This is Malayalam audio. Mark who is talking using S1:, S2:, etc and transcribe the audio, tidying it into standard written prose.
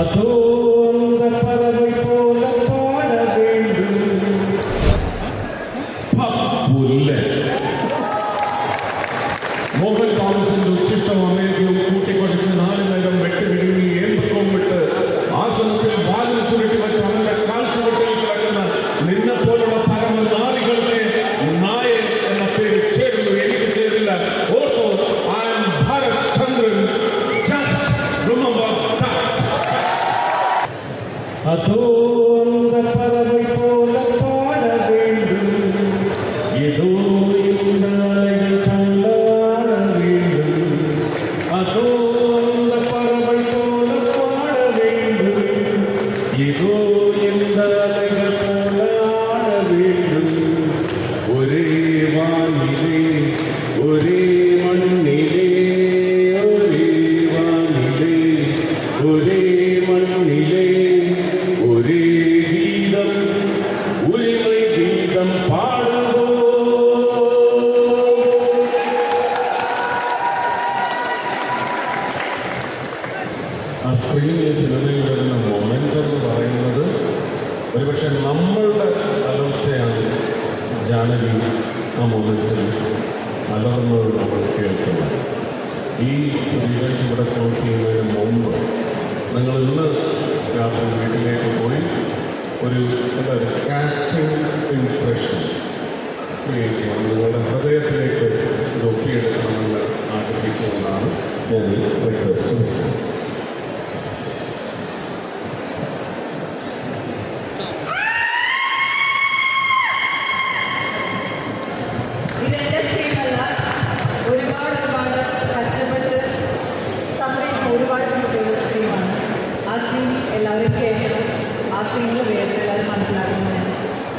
S1: அதோ அந்த பறவை போல பாட வேண்டும். മോഹൻ തോമസിന്റെ ഉച്ഛിഷ്ടം അമേരിക്കയും കൂട്ടിക്കൊടിച്ച് 4 നേരം വെട്ടുവിഴുങ്ങി ഏമ്പക്കവും വിട്ട് ആസനത്തിൽ വാലിൽ ചുരുട്ടി വെച്ച് അവന്റെ കാൽച്ചുവട്ടിൽ കിടക്കുന്ന നിന്നെപ്പോലുള്ള പരമനാരികൾക്ക് നായ എന്ന പേര് ചേരുന്നു. എനിക്ക് ചേരില്ല. ഓർത്തോ, I am Bharath Chandran. Just remember that. അതോ அந்த பறவை போல பாட வேண்டும். ஏதோ இந்த அலைகள் போல ஆட வேண்டும். அதோ அந்த பறவை போல பாட வேண்டும். ஏதோ இந்த அலைகள் போல ஆட வேண்டும். ஒரே வானிலே ஒரே மண்ணிலே ஒரே வானிலே ஒரே மண்ணிலே ஒரே கீதம் உரிமை கீதம் பாடுவோம். ആ സ്ക്രീനിലെ സിനിമയിൽ വരുന്ന മൊമെന്റ് എന്ന് പറയുന്നത് ഒരുപക്ഷെ നമ്മളുടെ അലർച്ചയാണ്. ജാനകി ആ മൊമെന്റിൽ അലർന്നത് നമ്മൾ കേൾക്കുന്നത്. ഈ ഇവന്റ് ഇവിടെ ക്ലോസ് ചെയ്യുന്നതിന് മുമ്പ് നിങ്ങൾ ഇന്ന് രാത്രി വീട്ടിലേക്ക് പോയി ഒരു കാസ്റ്റിംഗ് ഇംപ്രഷൻ ക്രിയേറ്റ് ചെയ്യണം. നിങ്ങളുടെ ഹൃദയത്തിലേക്ക് ഇത് ഒപ്പിയെടുക്കണമെന്ന് ആഗ്രഹിച്ചുകൊണ്ടാണ് ഞാൻ ഈ റിക്വസ്റ്റ് വെക്കുന്നത്.
S2: ഇതെന്റെ സ്ക്രീനല്ല, ഒരുപാട് കഷ്ടപ്പെട്ട് ഒരുപാട് കുട്ടികളുടെ സ്ക്രീമാണ്. ആ സ്ക്രീൻ എല്ലാവരും കേൾക്കണം. ആ സ്ക്രീനിൽ